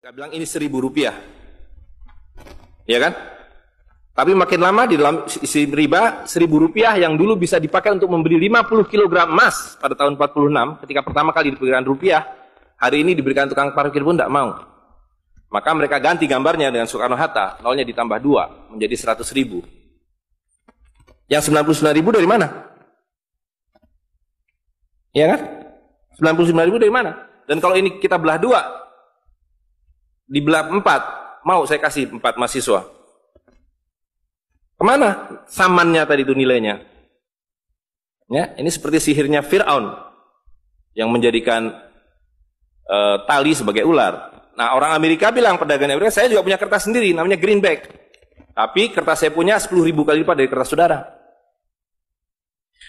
Kita bilang ini Rp1.000, ya kan? Tapi makin lama di dalam isi riba, Rp1.000 yang dulu bisa dipakai untuk membeli 50 kg emas pada tahun 46, ketika pertama kali diberikan rupiah, hari ini diberikan tukang parkir pun tidak mau. Maka mereka ganti gambarnya dengan Soekarno-Hatta, nolnya ditambah 2, menjadi 100.000. Yang 99.000 dari mana? Ya kan? 99.000 dari mana? Dan kalau ini kita belah 2, dibelah 4, mau saya kasih 4 mahasiswa. Kemana samannya tadi itu nilainya? Ya, ini seperti sihirnya Fir'aun yang menjadikan tali sebagai ular. Nah, orang Amerika bilang, pedagang Amerika, saya juga punya kertas sendiri, namanya greenback. Tapi kertas saya punya 10.000 kali lipat dari kertas saudara.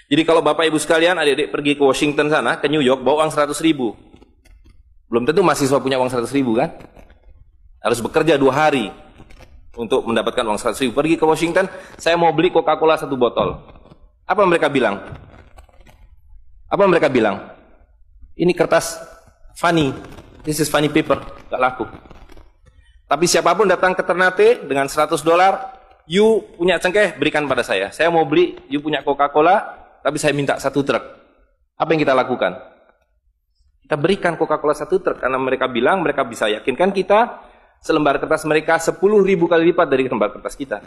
Jadi kalau Bapak Ibu sekalian, adik-adik pergi ke Washington sana, ke New York, bawa uang 100.000. Belum tentu mahasiswa punya uang 100.000 kan? Harus bekerja 2 hari untuk mendapatkan uang 100.000. Pergi ke Washington, saya mau beli Coca-Cola 1 botol. Apa mereka bilang? Apa mereka bilang? Ini kertas funny. This is funny paper. Gak laku. Tapi siapapun datang ke Ternate dengan $100, you punya cengkeh, berikan pada saya. Saya mau beli, you punya Coca-Cola, tapi saya minta 1 truk. Apa yang kita lakukan? Kita berikan Coca-Cola 1 truk, karena mereka bilang, mereka bisa yakinkan kita, selembar kertas mereka 10.000 kali lipat dari lembar kertas kita.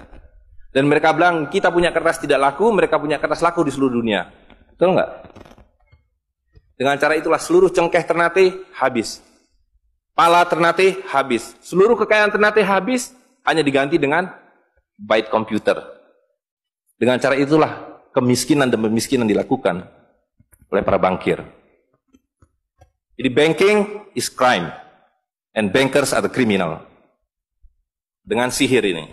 Dan mereka bilang, kita punya kertas tidak laku, mereka punya kertas laku di seluruh dunia. Betul nggak? Dengan cara itulah seluruh cengkeh Ternate habis. Pala Ternate habis. Seluruh kekayaan Ternate habis, hanya diganti dengan byte komputer. Dengan cara itulah kemiskinan dan pemiskinan dilakukan oleh para bankir. Jadi banking is crime. And bankers are the criminal. Dengan sihir ini.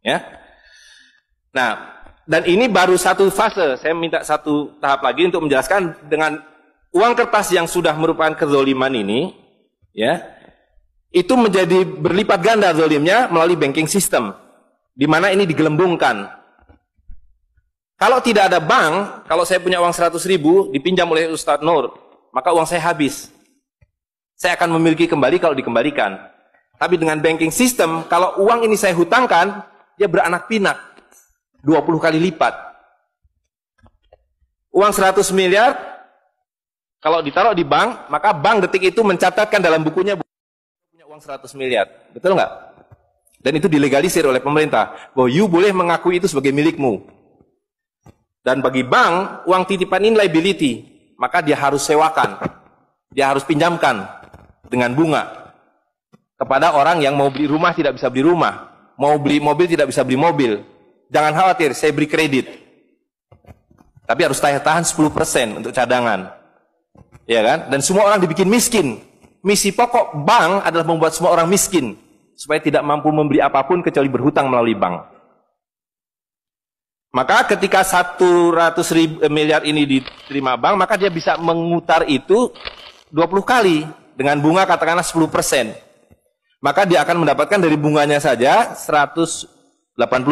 Ya. Nah, dan ini baru satu fase. Saya minta satu tahap lagi untuk menjelaskan dengan uang kertas yang sudah merupakan kezoliman ini, ya, itu menjadi berlipat ganda zolimnya melalui banking system, di mana ini digelembungkan. Kalau tidak ada bank, kalau saya punya uang 100.000 dipinjam oleh Ustadz Nur, maka uang saya habis. Saya akan memiliki kembali kalau dikembalikan. Tapi dengan banking system, kalau uang ini saya hutangkan, dia beranak pinak. 20 kali lipat. Uang 100 miliar, kalau ditaruh di bank, maka bank detik itu mencatatkan dalam bukunya punya uang 100 miliar. Betul nggak? Dan itu dilegalisir oleh pemerintah. Bahwa you boleh mengakui itu sebagai milikmu. Dan bagi bank, uang titipan ini liability. Maka dia harus sewakan. Dia harus pinjamkan dengan bunga kepada orang yang mau beli rumah tidak bisa beli rumah, mau beli mobil tidak bisa beli mobil. Jangan khawatir, saya beri kredit. Tapi harus tahan 10% untuk cadangan. Ya kan? Dan semua orang dibikin miskin. Misi pokok bank adalah membuat semua orang miskin supaya tidak mampu membeli apapun kecuali berhutang melalui bank. Maka ketika 100 miliar ini diterima bank, maka dia bisa mengutar itu 20 kali. Dengan bunga katakanlah 10%. Maka dia akan mendapatkan dari bunganya saja 180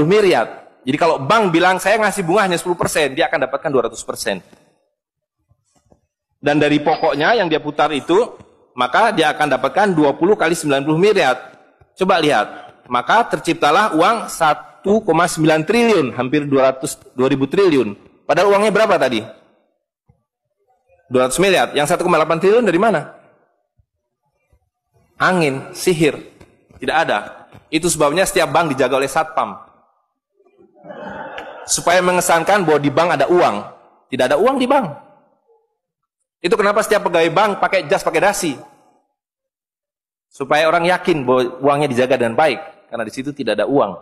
miliar. Jadi kalau bank bilang saya ngasih bunga hanya 10%, dia akan dapatkan 200%. Dan dari pokoknya yang dia putar itu, maka dia akan dapatkan 20 kali 90 miliar. Coba lihat. Maka terciptalah uang 1,9 triliun, hampir 2.000 triliun. Padahal uangnya berapa tadi? 200 miliar. Yang 1,8 triliun dari mana? Angin, sihir, tidak ada. Itu sebabnya setiap bank dijaga oleh satpam. Supaya mengesankan bahwa di bank ada uang. Tidak ada uang di bank. Itu kenapa setiap pegawai bank pakai jas, pakai dasi. Supaya orang yakin bahwa uangnya dijaga dengan baik. Karena di situ tidak ada uang.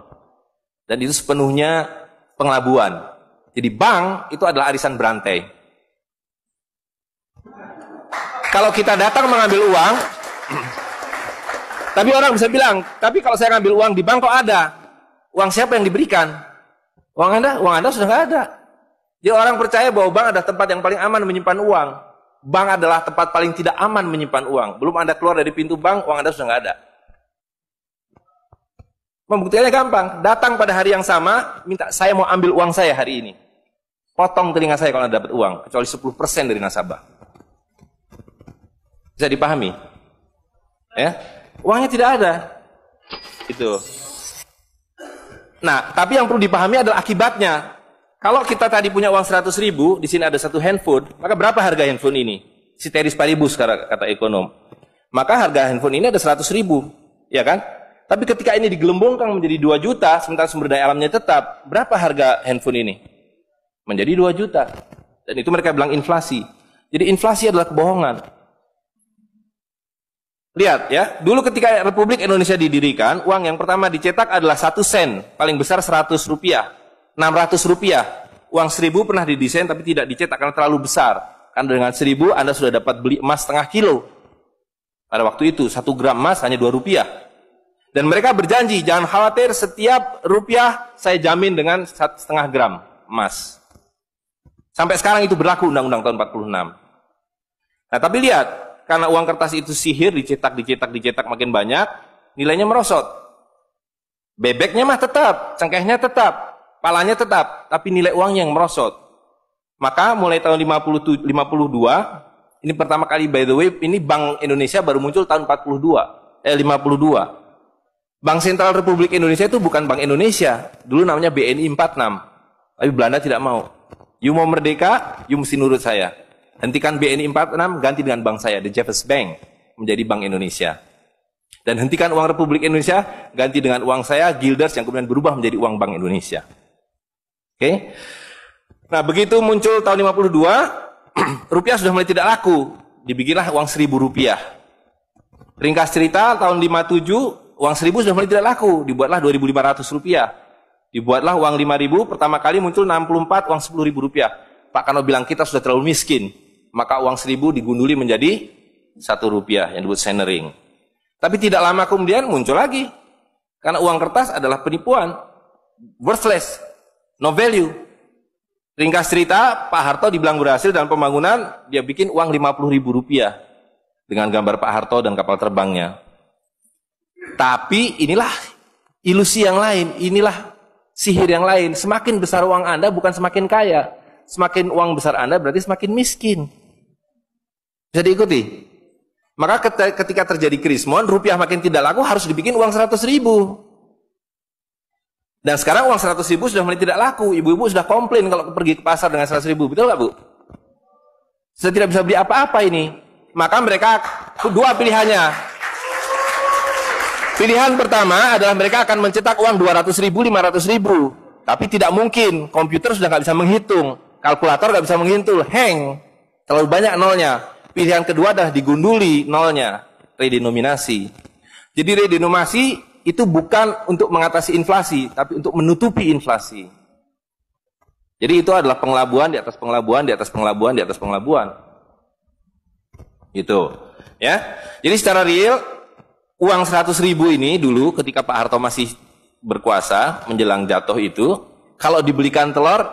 Dan itu sepenuhnya pengelabuan. Jadi bank itu adalah arisan berantai. Kalau kita datang mengambil uang, tapi orang bisa bilang, tapi kalau saya ngambil uang di bank kok ada. Uang siapa yang diberikan? Uang Anda sudah nggak ada. Jadi orang percaya bahwa bank adalah tempat yang paling aman menyimpan uang. Bank adalah tempat paling tidak aman menyimpan uang. Belum Anda keluar dari pintu bank, uang Anda sudah nggak ada. Pembuktiannya gampang. Datang pada hari yang sama, minta saya mau ambil uang saya hari ini. Potong telinga saya kalau Anda dapat uang, kecuali 10% dari nasabah. Bisa dipahami? Ya. Uangnya tidak ada. Itu. Nah, tapi yang perlu dipahami adalah akibatnya. Kalau kita tadi punya uang 100.000, di sini ada satu handphone, maka berapa harga handphone ini? Ceteris paribus kata ekonom. Maka harga handphone ini ada 100.000, ya kan? Tapi ketika ini digelembungkan menjadi 2 juta, sementara sumber daya alamnya tetap, berapa harga handphone ini? Menjadi 2 juta. Dan itu mereka bilang inflasi. Jadi inflasi adalah kebohongan. Lihat ya, dulu ketika Republik Indonesia didirikan, uang yang pertama dicetak adalah 1 sen, paling besar 100 rupiah, 600 rupiah. Uang 1000 pernah didesain tapi tidak dicetak karena terlalu besar. Karena dengan 1000 Anda sudah dapat beli emas setengah kilo. Pada waktu itu, 1 gram emas hanya 2 rupiah. Dan mereka berjanji, jangan khawatir, setiap rupiah saya jamin dengan 1,5 gram emas. Sampai sekarang itu berlaku Undang-Undang tahun 46. Nah, tapi lihat, karena uang kertas itu sihir, dicetak makin banyak, nilainya merosot. Bebeknya mah tetap, cengkehnya tetap, palanya tetap, tapi nilai uangnya yang merosot. Maka mulai tahun 52, ini pertama kali by the way, ini Bank Indonesia baru muncul tahun 52. Bank Sentral Republik Indonesia itu bukan Bank Indonesia. Dulu namanya BNI 46. Tapi Belanda tidak mau. You mau merdeka, you mesti nurut saya. Hentikan BNI 46, ganti dengan bank saya, The Jeffers Bank, menjadi Bank Indonesia. Dan hentikan uang Republik Indonesia, ganti dengan uang saya, Guilders, yang kemudian berubah menjadi uang Bank Indonesia. Oke? Nah, begitu muncul tahun 52, rupiah sudah mulai tidak laku. Dibikinlah uang 1.000 rupiah. Ringkas cerita, tahun 57, uang 1.000 sudah mulai tidak laku, dibuatlah 2.500 rupiah. Dibuatlah uang 5.000, pertama kali muncul 64, uang 10.000 rupiah. Pak Karno bilang kita sudah terlalu miskin, maka uang 1.000 digunduli menjadi 1 rupiah yang disebut centering. Tapi tidak lama kemudian muncul lagi, karena uang kertas adalah penipuan, worthless, no value. Ringkas cerita, Pak Harto dibilang berhasil dalam pembangunan, dia bikin uang 50.000 rupiah dengan gambar Pak Harto dan kapal terbangnya. Tapi inilah ilusi yang lain, inilah sihir yang lain. Semakin besar uang Anda bukan semakin kaya. Semakin uang besar Anda berarti semakin miskin. Bisa diikuti? Maka ketika terjadi krismon, rupiah makin tidak laku, harus dibikin uang 100.000. Dan sekarang uang 100.000 sudah mulai tidak laku. Ibu-ibu sudah komplain kalau pergi ke pasar dengan 100.000. Betul nggak, Bu? Sudah tidak bisa beli apa-apa ini. Maka mereka dua pilihannya. Pilihan pertama adalah mereka akan mencetak uang 200.000, 500.000. Tapi tidak mungkin, komputer sudah nggak bisa menghitung, kalkulator nggak bisa menghitung, hang, terlalu banyak nolnya. Pilihan kedua adalah digunduli nolnya, redenominasi. Jadi redenominasi itu bukan untuk mengatasi inflasi, tapi untuk menutupi inflasi. Jadi itu adalah pengelabuan di atas pengelabuan, di atas pengelabuan, di atas pengelabuan. Gitu, ya. Jadi secara real, uang 100.000 ini dulu ketika Pak Harto masih berkuasa menjelang jatuh itu, kalau dibelikan telur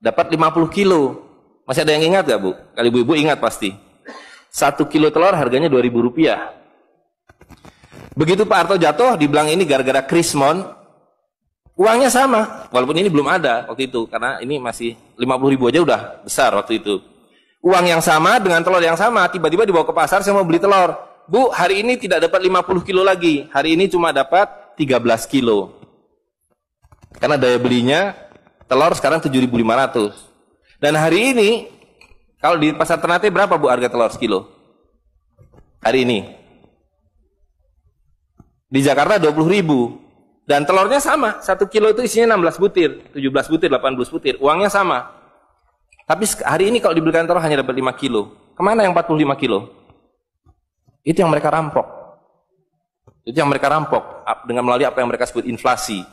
dapat 50 kilo. Masih ada yang ingat gak, Bu? Kali ibu-ibu ingat pasti. 1 kilo telur harganya 2.000 rupiah. Begitu Pak Harto jatuh, dibilang ini gara-gara krismon, uangnya sama. Walaupun ini belum ada waktu itu, karena ini masih 50.000 aja udah besar waktu itu. Uang yang sama dengan telur yang sama, tiba-tiba dibawa ke pasar, saya mau beli telur. Bu, hari ini tidak dapat 50 kilo lagi. Hari ini cuma dapat 13 kilo. Karena daya belinya, telur sekarang 7.500. Dan hari ini, kalau di pasar Ternate berapa, Bu, harga telur sekilo? Hari ini. Di Jakarta 20.000. Dan telurnya sama. 1 kilo itu isinya 16 butir, 17 butir, 18 butir. Uangnya sama. Tapi hari ini kalau dibelikan telur hanya dapat 5 kilo. Kemana yang 45 kilo? Itu yang mereka rampok. Itu yang mereka rampok dengan melalui apa yang mereka sebut inflasi.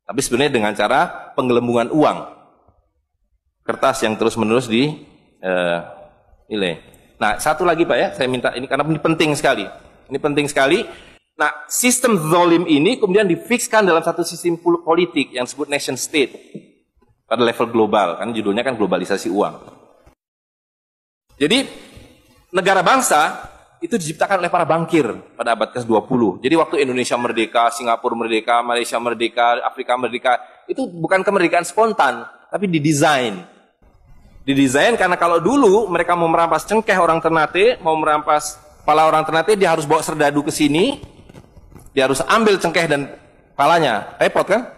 Tapi sebenarnya dengan cara penggelembungan uang. Kertas yang terus-menerus nilai. Nah, satu lagi Pak ya, saya minta ini karena ini penting sekali. Ini penting sekali. Nah, sistem zalim ini kemudian difikskan dalam satu sistem politik yang disebut nation state pada level global, kan judulnya kan globalisasi uang. Jadi negara bangsa itu diciptakan oleh para bankir pada abad ke-20. Jadi waktu Indonesia merdeka, Singapura merdeka, Malaysia merdeka, Afrika merdeka, itu bukan kemerdekaan spontan, tapi didesain. Didesain karena kalau dulu mereka mau merampas cengkeh orang Ternate, mau merampas kepala orang Ternate, dia harus bawa serdadu ke sini, Dia harus ambil cengkeh dan palanya. Repot kan?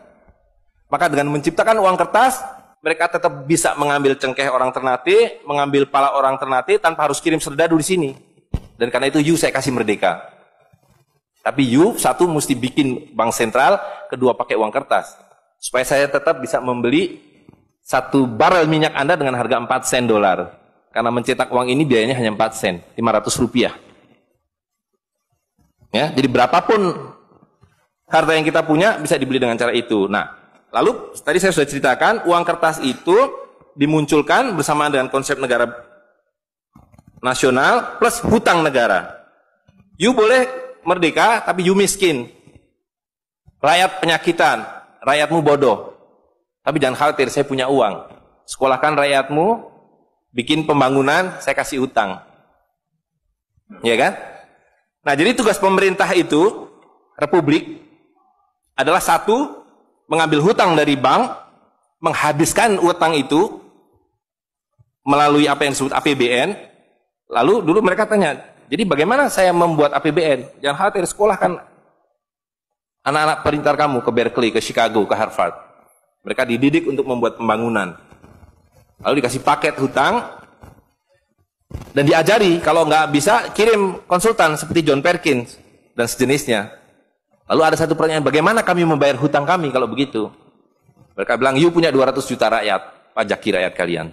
Maka dengan menciptakan uang kertas, mereka tetap bisa mengambil cengkeh orang Ternate, mengambil pala orang Ternate tanpa harus kirim serdadu di sini. Dan karena itu saya kasih merdeka. Tapi satu mesti bikin bank sentral, kedua pakai uang kertas. Supaya saya tetap bisa membeli 1 barel minyak Anda dengan harga 4 sen dolar. Karena mencetak uang ini biayanya hanya 4 sen, 500 rupiah. Ya, jadi berapapun harta yang kita punya bisa dibeli dengan cara itu. Nah, lalu tadi saya sudah ceritakan uang kertas itu dimunculkan bersamaan dengan konsep negara nasional plus hutang negara. You boleh merdeka tapi you miskin. Rakyat penyakitan, rakyatmu bodoh. Tapi jangan khawatir, saya punya uang. Sekolahkan rakyatmu, bikin pembangunan, saya kasih hutang. Ya kan? Nah, jadi tugas pemerintah itu, republik, adalah satu, mengambil hutang dari bank, menghabiskan utang itu, melalui apa yang disebut APBN. Lalu dulu mereka tanya, jadi bagaimana saya membuat APBN? Jangan khawatir, sekolahkan anak-anak pintar kamu ke Berkeley, ke Chicago, ke Harvard. Mereka dididik untuk membuat pembangunan. Lalu dikasih paket hutang, dan diajari, kalau nggak bisa, kirim konsultan seperti John Perkins dan sejenisnya. Lalu ada satu pertanyaan, bagaimana kami membayar hutang kami kalau begitu? Mereka bilang, you punya 200 juta rakyat, pajaki rakyat kalian.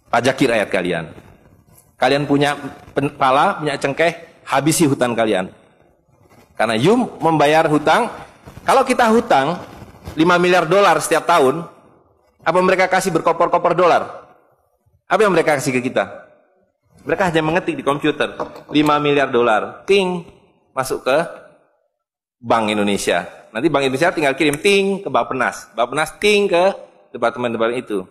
Pajaki rakyat kalian. Kalian punya pala, punya cengkeh, habisi hutang kalian. Karena you membayar hutang, kalau kita hutang 5 miliar dolar setiap tahun, apa mereka kasih berkoper-koper dolar? Apa yang mereka kasih ke kita? Mereka hanya mengetik di komputer 5 miliar dolar, ting, masuk ke Bank Indonesia. Nanti Bank Indonesia tinggal kirim ting ke Bappenas, Bappenas ting ke departemen-departemen itu.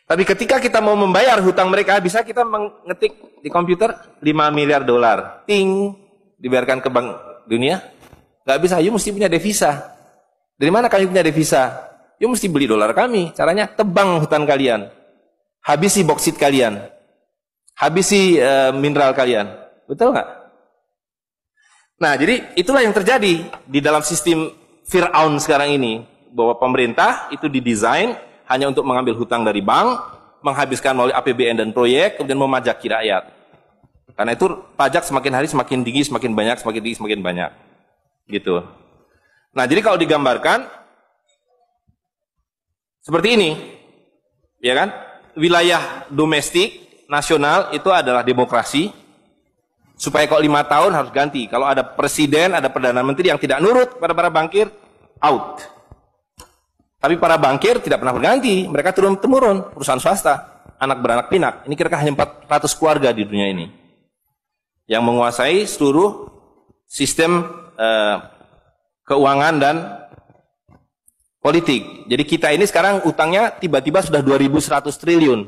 Tapi ketika kita mau membayar hutang mereka, bisa kita mengetik di komputer 5 miliar dolar, ting, dibayarkan ke Bank Dunia? Gak bisa, you mesti punya devisa. Dari mana kami punya devisa? You mesti beli dolar kami. Caranya tebang hutan kalian. Habisi boksit kalian, habisi mineral kalian, betul nggak? Nah, jadi itulah yang terjadi di dalam sistem Fir'aun sekarang ini, bahwa pemerintah itu didesain hanya untuk mengambil hutang dari bank, menghabiskan melalui APBN dan proyek, kemudian memajaki rakyat. Karena itu pajak semakin hari semakin tinggi, semakin banyak, semakin tinggi, semakin banyak, gitu. Nah, jadi kalau digambarkan seperti ini, ya kan? Wilayah domestik nasional itu adalah demokrasi, supaya kalau 5 tahun harus ganti. Kalau ada presiden, ada perdana menteri yang tidak nurut pada para bankir, out. Tapi para bankir tidak pernah berganti, mereka turun-temurun, perusahaan swasta, anak beranak pinak. Ini kira-kira hanya 400 keluarga di dunia ini yang menguasai seluruh sistem keuangan dan politik. Jadi kita ini sekarang utangnya tiba-tiba sudah 2.100 triliun.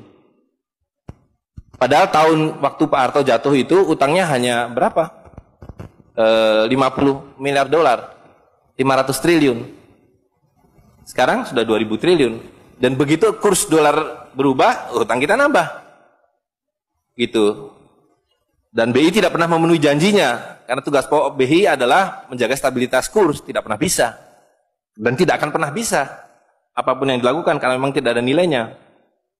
Padahal tahun waktu Pak Harto jatuh itu utangnya hanya berapa? 50 miliar dolar. 500 triliun. Sekarang sudah 2.000 triliun. Dan begitu kurs dolar berubah, utang kita nambah. Gitu. Dan BI tidak pernah memenuhi janjinya. Karena tugas pokok BI adalah menjaga stabilitas kurs. Tidak pernah bisa. Dan tidak akan pernah bisa apapun yang dilakukan karena memang tidak ada nilainya,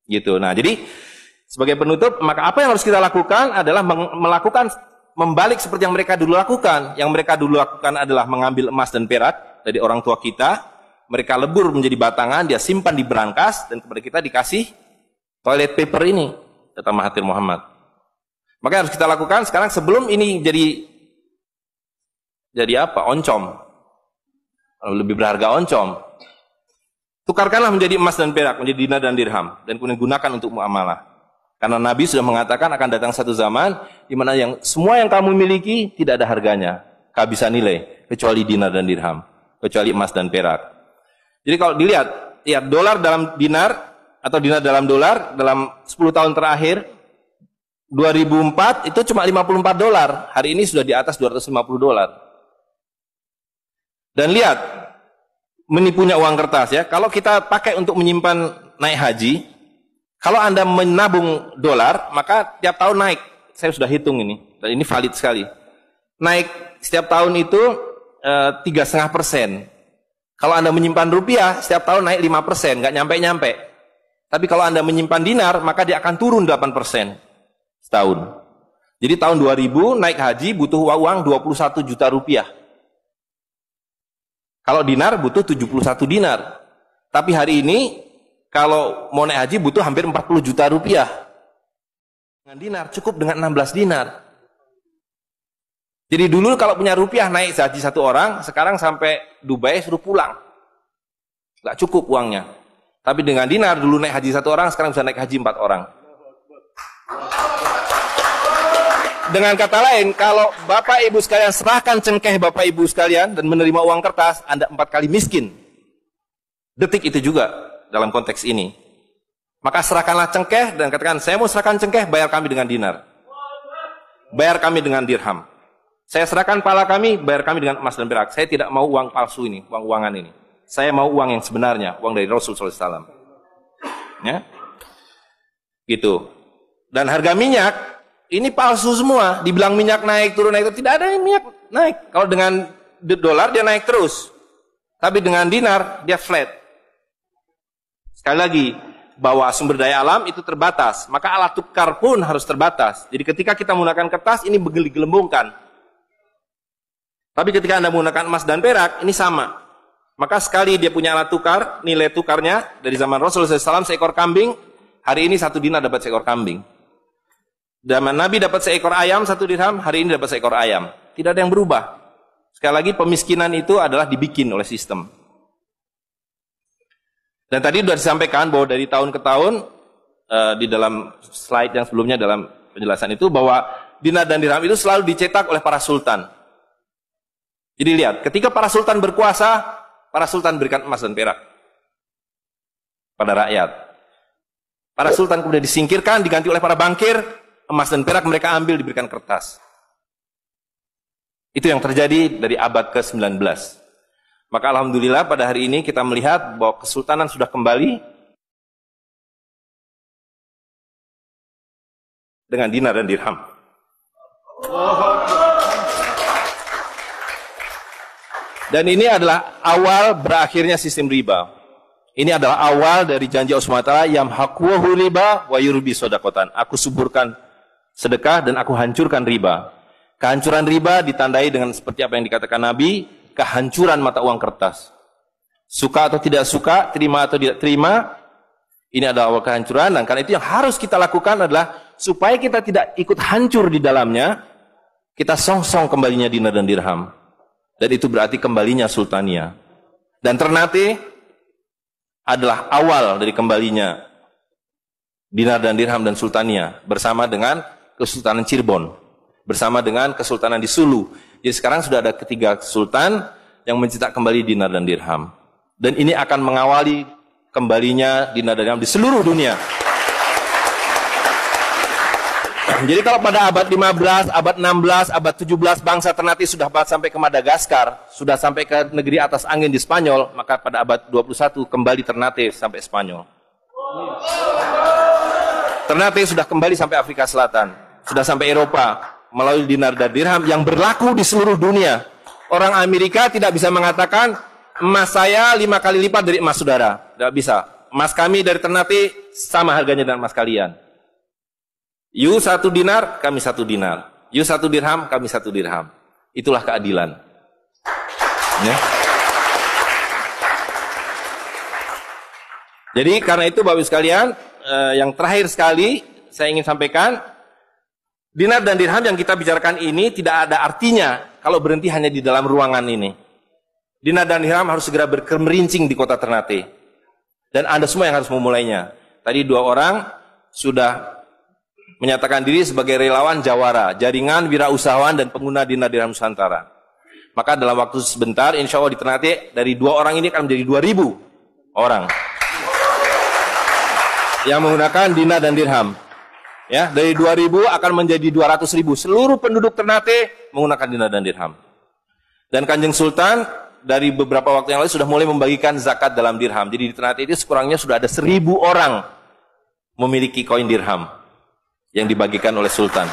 gitu. Nah, jadi sebagai penutup, maka apa yang harus kita lakukan adalah membalik seperti yang mereka dulu lakukan. Yang mereka dulu lakukan adalah mengambil emas dan perak dari orang tua kita, mereka lebur menjadi batangan, dia simpan di berangkas, dan kepada kita dikasih toilet paper ini, kata Mahathir Muhammad. Maka yang harus kita lakukan sekarang sebelum ini jadi apa? Oncom. Lebih berharga oncom. Tukarkanlah menjadi emas dan perak, menjadi dinar dan dirham, dan kemudian gunakan untuk muamalah. Karena Nabi sudah mengatakan akan datang satu zaman di mana semua yang kamu miliki tidak ada harganya, kehabisan nilai, kecuali dinar dan dirham, kecuali emas dan perak. Jadi kalau dilihat, ya dolar dalam dinar atau dinar dalam dolar dalam 10 tahun terakhir 2004 itu cuma 54 dolar. Hari ini sudah di atas 250 dolar. Dan lihat, menipunya uang kertas ya. Kalau kita pakai untuk menyimpan naik haji, kalau Anda menabung dolar, maka tiap tahun naik. Saya sudah hitung ini, dan ini valid sekali. naik setiap tahun itu 3,5%. Kalau Anda menyimpan rupiah, setiap tahun naik 5%, nggak nyampe-nyampe. Tapi kalau Anda menyimpan dinar, maka dia akan turun 8% setahun. Jadi tahun 2000 naik haji butuh uang 21 juta rupiah. Kalau dinar butuh 71 dinar. Tapi hari ini kalau mau naik haji butuh hampir 40 juta rupiah. Dengan dinar cukup dengan 16 dinar. Jadi dulu kalau punya rupiah naik haji satu orang, sekarang sampai Dubai suruh pulang. Nggak cukup uangnya. Tapi dengan dinar dulu naik haji satu orang, sekarang bisa naik haji 4 orang. Dengan kata lain, kalau Bapak Ibu sekalian serahkan cengkeh Bapak Ibu sekalian dan menerima uang kertas, Anda 4 kali miskin. Detik itu juga dalam konteks ini. Maka serahkanlah cengkeh dan katakan, saya mau serahkan cengkeh, bayar kami dengan dinar. Bayar kami dengan dirham. Saya serahkan pala kami, bayar kami dengan emas dan perak. Saya tidak mau uang palsu ini, uang-uangan ini. Saya mau uang yang sebenarnya, uang dari Rasul SAW. Ya? Gitu. Dan harga minyak, ini palsu semua. Dibilang minyak naik, turun, naik, tidak ada minyak naik. Kalau dengan dolar dia naik terus. Tapi dengan dinar dia flat. Sekali lagi, bahwa sumber daya alam itu terbatas. Maka alat tukar pun harus terbatas. Jadi ketika kita menggunakan kertas, ini digelembungkan. Tapi ketika Anda menggunakan emas dan perak, ini sama. Maka sekali dia punya alat tukar, nilai tukarnya dari zaman Rasulullah SAW seekor kambing, hari ini 1 dinar dapat seekor kambing. Zaman Nabi dapat seekor ayam 1 dirham, hari ini dapat seekor ayam. Tidak ada yang berubah. Sekali lagi pemiskinan itu adalah dibikin oleh sistem. Dan tadi sudah disampaikan bahwa dari tahun ke tahun, di dalam slide yang sebelumnya dalam penjelasan itu, bahwa dinar dan dirham itu selalu dicetak oleh para sultan. Jadi lihat, ketika para sultan berkuasa, para sultan berikan emas dan perak pada rakyat. Para sultan kemudian disingkirkan, diganti oleh para bankir, emas dan perak mereka ambil, diberikan kertas. Itu yang terjadi dari abad ke-19. Maka alhamdulillah pada hari ini kita melihat bahwa kesultanan sudah kembali dengan dinar dan dirham. Dan ini adalah awal berakhirnya sistem riba. Ini adalah awal dari janji Allah SWT, yamhaqwahu riba wa yurbi sodakotan. Aku suburkan sedekah dan aku hancurkan riba. Kehancuran riba ditandai dengan seperti apa yang dikatakan Nabi, kehancuran mata uang kertas. Suka atau tidak suka, terima atau tidak terima, ini adalah awal kehancuran. Dan karena itu yang harus kita lakukan adalah supaya kita tidak ikut hancur di dalamnya, kita song-song kembalinya dinar dan dirham. Dan itu berarti kembalinya sultania. Dan Ternate adalah awal dari kembalinya dinar dan dirham dan sultania bersama dengan Kesultanan Cirebon, bersama dengan Kesultanan di Sulu. Jadi sekarang sudah ada ketiga sultan yang mencetak kembali dinar dan dirham. Dan ini akan mengawali kembalinya dinar dan dirham di seluruh dunia. Jadi kalau pada abad 15, abad 16, abad 17 bangsa Ternate sudah sampai ke Madagaskar, sudah sampai ke negeri atas angin di Spanyol, maka pada abad 21 kembali Ternate sampai Spanyol. Ternate sudah kembali sampai Afrika Selatan, sudah sampai Eropa melalui dinar dan dirham yang berlaku di seluruh dunia. Orang Amerika tidak bisa mengatakan emas saya 5 kali lipat dari emas saudara, tidak bisa. Emas kami dari Ternate sama harganya dengan emas kalian. You 1 dinar, kami 1 dinar. You 1 dirham, kami 1 dirham. Itulah keadilan. Ya. Jadi karena itu Bapak Ibu sekalian, yang terakhir sekali saya ingin sampaikan, dinar dan dirham yang kita bicarakan ini tidak ada artinya kalau berhenti hanya di dalam ruangan ini. Dinar dan dirham harus segera berkemerincing di kota Ternate. Dan Anda semua yang harus memulainya. Tadi 2 orang sudah menyatakan diri sebagai relawan jawara, jaringan wirausahawan dan pengguna dinar dirham Nusantara. Maka dalam waktu sebentar, insya Allah di Ternate, dari 2 orang ini akan menjadi 2.000 orang yang menggunakan dinar dan dirham. Ya, dari 2.000 akan menjadi 200.000. Seluruh penduduk Ternate menggunakan dinar dan dirham. Dan Kanjeng Sultan dari beberapa waktu yang lalu sudah mulai membagikan zakat dalam dirham. Jadi di Ternate itu sekurangnya sudah ada 1.000 orang memiliki koin dirham yang dibagikan oleh Sultan.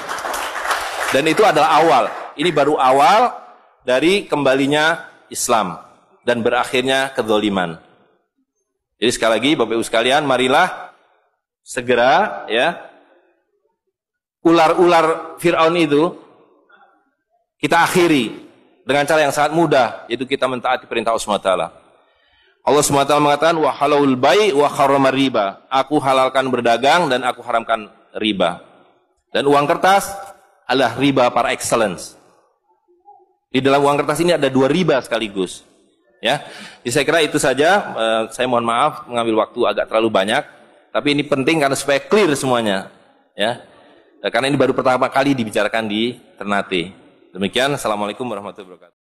Dan itu adalah awal. Ini baru awal dari kembalinya Islam dan berakhirnya kezaliman. Jadi sekali lagi Bapak Ibu sekalian, marilah segera ya ular-ular Fir'aun itu kita akhiri dengan cara yang sangat mudah, yaitu kita mentaati perintah Allah SWT. Allah SWT mengatakan wa halalul bai' wa harramar riba. Aku halalkan berdagang dan aku haramkan riba. Dan uang kertas adalah riba par excellence. Di dalam uang kertas ini ada 2 riba sekaligus. Ya, jadi saya kira itu saja. Saya mohon maaf mengambil waktu agak terlalu banyak, tapi ini penting karena supaya clear semuanya. Ya, karena ini baru pertama kali dibicarakan di Ternate. Demikian, assalamualaikum warahmatullahi wabarakatuh.